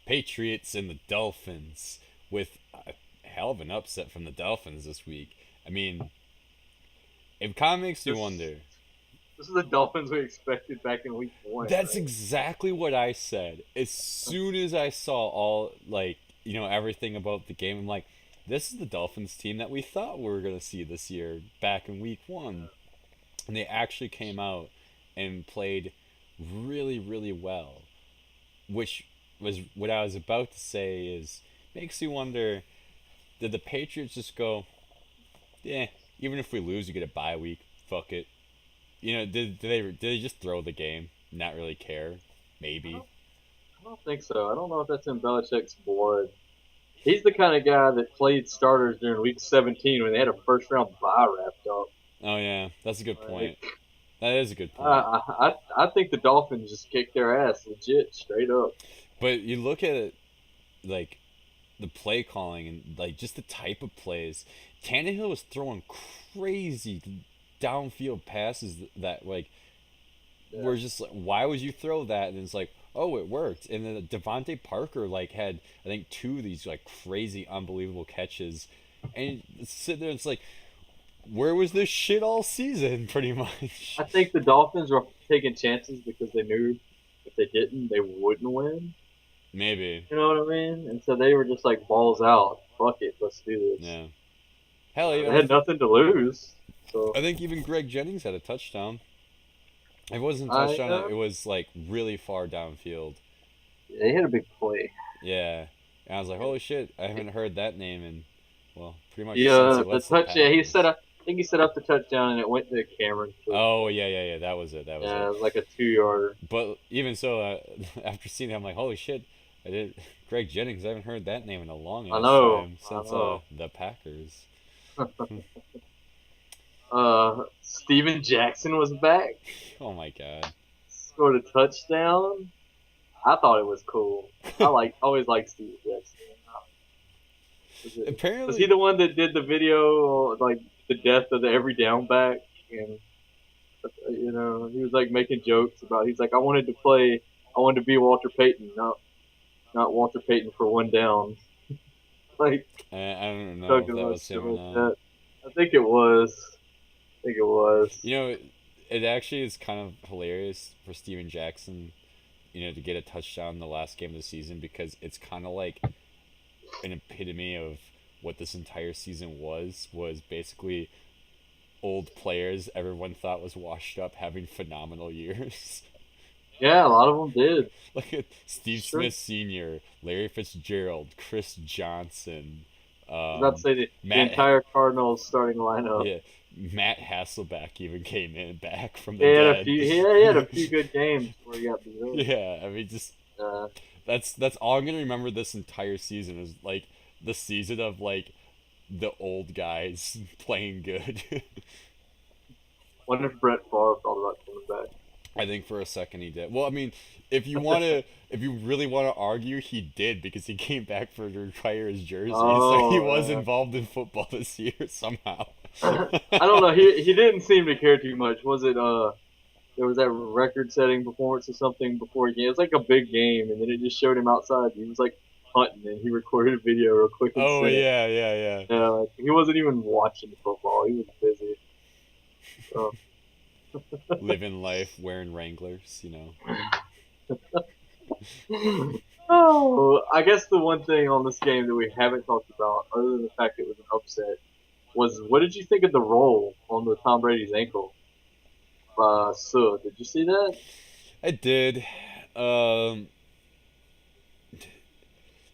Patriots and the Dolphins with a hell of an upset from the Dolphins this week. I mean, it kind of makes me This wonder. this is the Dolphins we expected back in week one, That's right? exactly what I said. As soon as I saw all, like, everything about the game, I'm like, this is the Dolphins team that we thought we were going to see this year back in week one. And they actually came out and played really, really well. Which was what I was about to say is makes you wonder, did the Patriots just go, yeah, even if we lose, you get a bye week. Fuck it. Did they just throw the game, not really care? I Maybe. don't I don't think so. I don't know if that's in Belichick's blood. He's the kind of guy that played starters during week 17 when they had a first round bye wrapped up. Oh yeah, that's a good point. Like, That is a good point. I think the Dolphins just kicked their ass legit, straight up. But you look at it, like the play calling and like just the type of plays. Tannehill was throwing crazy downfield passes that like Yeah. were just like, why would you throw that? And it's like, oh, it worked. And then Devontae Parker like had I think two of these like crazy, unbelievable catches, and sit there. And it's like, where was this shit all season? Pretty much. I think the Dolphins were taking chances because they knew if they didn't, they wouldn't win. Maybe. You know what I mean? And so they were just like balls out. Fuck it, let's do this. Yeah. Hell, They had nothing to lose, so I think even Greg Jennings had a touchdown. It wasn't a I touchdown. It was like really far downfield. they had a big play. Yeah. And I was like, holy shit! I haven't heard that name in, well, pretty much since Yeah, he the left the touch. Yeah, he Packers. set up. I think he set up the touchdown, and it went to Cameron for the Oh finish. yeah, yeah, yeah. That was it. That was Yeah, it. it was like a 2 yarder. But even so, after seeing it, I'm like, holy shit! I did. Greg Jennings. I haven't heard that name in a long I ass know, time I since know. the Packers. Steven Jackson was back, Oh my god. scored a touchdown. I thought it was cool. Always liked Steven Jackson. Was he Apparently, the one that did the video like the death of the every down back? And he was like making jokes about. He's like, I wanted to be Walter Payton, not Walter Payton for one down. Like I don't know talking if that about was shit him or like not. that. I think it was. I think it was. You know, it actually is kind of hilarious for Steven Jackson, to get a touchdown in the last game of the season because it's kind of like an epitome of what this entire season was basically old players everyone thought was washed up having phenomenal years. Yeah, a lot of them did. Look at Steve Sure. Smith Sr., Larry Fitzgerald, Chris Johnson, I was about to say the Matt, entire Cardinals starting lineup. yeah, Matt Hasselback even came in back from He the had a dead. few. He had a few good games before he got beat up. Yeah, I mean, just Uh, that's all I'm gonna remember this entire season is like the season of like the old guys playing good. Wonder if Brett Favre thought about coming back. I think for a second he did. Well, I mean, if you really want to argue, he did because he came back for to retire his jersey, so he was Oh, involved in football this year somehow. I don't know. He didn't seem to care too much. Was it there was that record-setting performance or something before a game? It was like a big game, and then it just showed him outside. He was like hunting, and he recorded a video real quick and Oh sent it. yeah, yeah, yeah. Like, he wasn't even watching football. He was busy. So, Living life, wearing Wranglers. oh, I guess the one thing on this game that we haven't talked about, other than the fact it was an upset, was what did you think of the roll on the Tom Brady's ankle? So did you see that? I did. Um,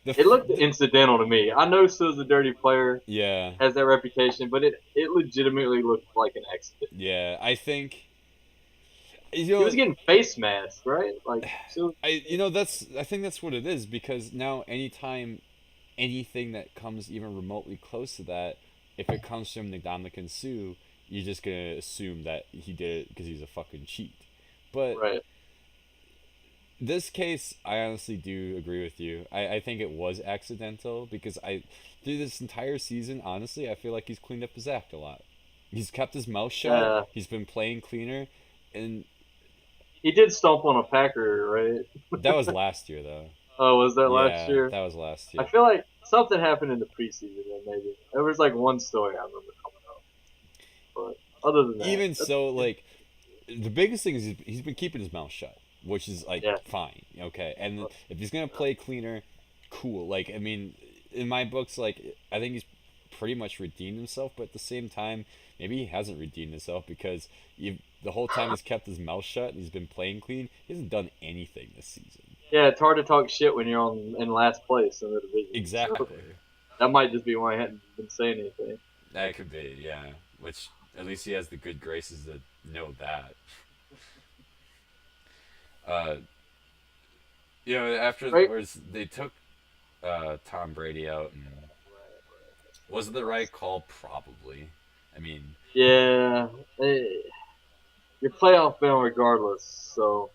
It looked the incidental to me. I know Suh's a dirty player, yeah, has that reputation, but it legitimately looked like an accident. yeah. I think you He was know getting face masked, right? Like so, I think that's what it is because now anytime anything that comes even remotely close to that, if it comes from Ndamukong Suh, you're just gonna assume that he did it because he's a fucking cheat. But right? this case, I honestly do agree with you. I think it was accidental because through this entire season, honestly, I feel like he's cleaned up his act a lot. He's kept his mouth shut. Yeah, He's been playing cleaner, and he did stomp on a Packer, right? that was last year though. Oh, was that last Yeah, year? that was last I year. feel like something happened in the preseason. Then maybe there was like one story I remember coming up, but other than that, Even so, like the biggest thing is he's been keeping his mouth shut, which is like yeah, fine, okay. And but, if he's gonna play cleaner, cool. Like I mean, in my books, like I think he's pretty much redeemed himself, but at the same time, maybe he hasn't redeemed himself because the whole time he's kept his mouth shut and he's been playing clean. He hasn't done anything this season. yeah, it's hard to talk shit when you're on in last place in the division. So Exactly. that might just be why I hadn't been saying anything. That could be, yeah. Which at least he has the good graces to know that. Uh, Right? afterwards they took Tom Brady out, and was it the right call? Probably. I mean, Yeah, eh, you're playoff bound regardless. So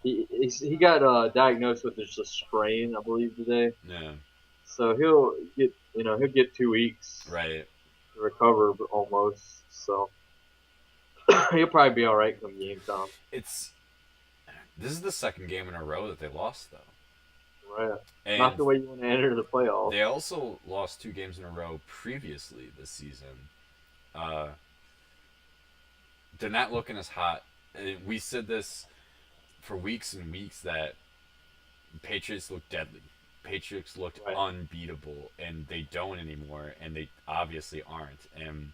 he got diagnosed with just a sprain, I believe, today. no, So he'll get 2 weeks right. to recover almost. So he'll probably be all right come game time. It's this is the second game in a row that they lost though, Right. Not and the way you want to enter the they playoffs. also lost two games in a row previously this season. Uh, they're not looking as hot. We said this for weeks and weeks that Patriots look deadly. Patriots looked Right. unbeatable, and they don't anymore, and they obviously aren't. And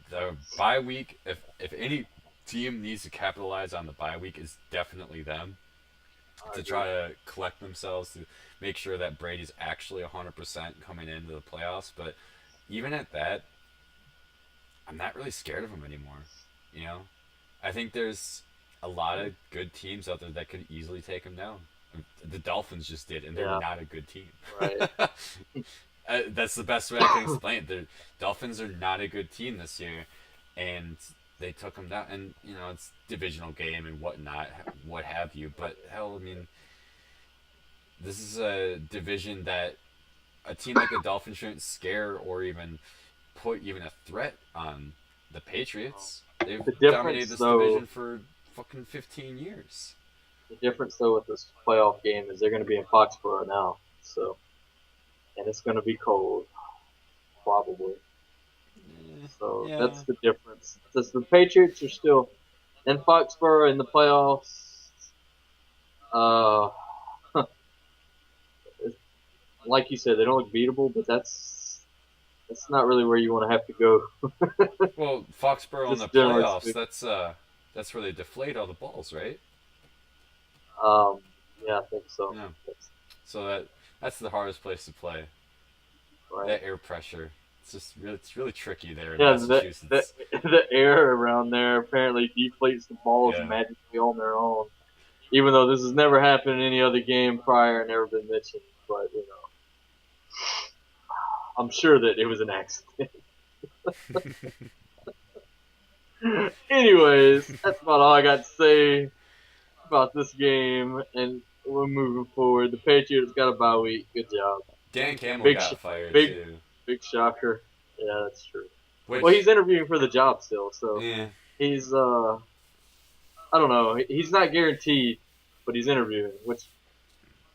the bye week, if any team needs to capitalize on the bye week, is definitely them I to agree. try to collect themselves to make sure that Brady's actually 100% coming into the playoffs. But even at that, I'm not really scared of him anymore. You know, I think there's a lot of good teams out there that could easily take him down. The Dolphins just did, and they're Yeah. not a good team. Right. That's the best way I can explain it. The Dolphins are not a good team this year, and they took them down. And it's divisional game and whatnot, what have you. But hell, I mean, this is a division that a team like the Dolphins shouldn't scare or even put even a threat on the Patriots. They've The dominated difference this though, division for fucking 15 years. the difference though with this playoff game is they're going to be in Foxborough now. So and it's going to be cold probably. So Yeah. that's the difference. Since the Patriots are still in Foxborough in the playoffs, uh, like you said, they don't look beatable, but that's not really where you want to have to go. Well, Foxborough in the Just generally playoffs, speaking. that's where they deflate all the balls, right? Um, yeah, I think so. Yeah. So that's the hardest place to play. Right. That air pressure. It's really tricky there in Yeah, the Massachusetts. the air around there apparently deflates the balls Yeah. magically on their own. Even though this has never happened in any other game prior, never been mentioned, but I'm sure that it was an accident. Anyways, that's about all I got to say about this game, and we're moving forward. The Patriots got a bye week. Good job. Dan Campbell Big, got fired big, too. big shocker. Yeah, that's true. Well, Which, he's interviewing for the job still, so yeah, he's I don't know. He's not guaranteed, but he's interviewing, which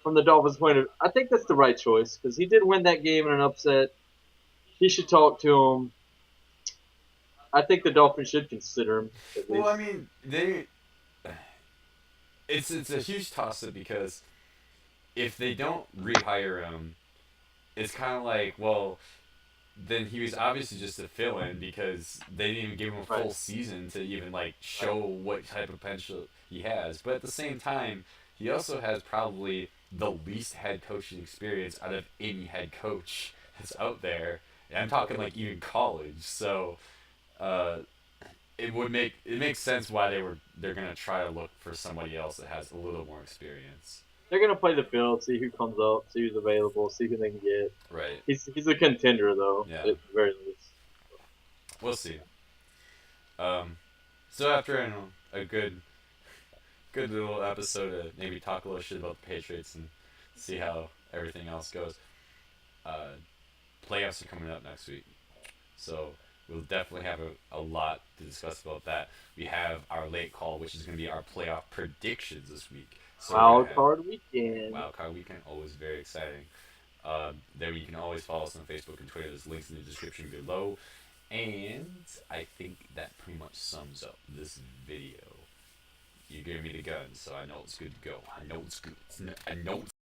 from the Dolphins' point of view, I think that's the right choice because he did win that game in an upset. He should talk to him. I think the Dolphins should consider him at well, I least. mean, it's a huge toss up because if they don't rehire him, it's kind of like, well, then he was obviously just a fill-in because they didn't even give him a Right, full season to even like right. show what type of potential he has. But at the same time, he also has probably the least head coaching experience out of any head coach that's out there. And I'm talking like even college. So uh, it makes sense why they're gonna try to look for somebody else that has a little more experience. They're gonna play the field, see who comes up, see who's available, see who they can get. Right. He's a contender though, Yeah. at the very least. We'll see. Um, so after a good little episode to maybe talk a little shit about the Patriots and see how everything else goes. Uh, Playoffs are coming up next week, so we'll definitely have a lot to discuss about that. We have our late call, which is going to be our playoff predictions this week. So we're gonna Wild have card weekend. Wild Card Weekend, always very exciting. There you can always follow us on Facebook and Twitter. There's links in the description below. And I think that pretty much sums up this video. You gave me the gun, so I know it's good to go. I know it's good. I know it's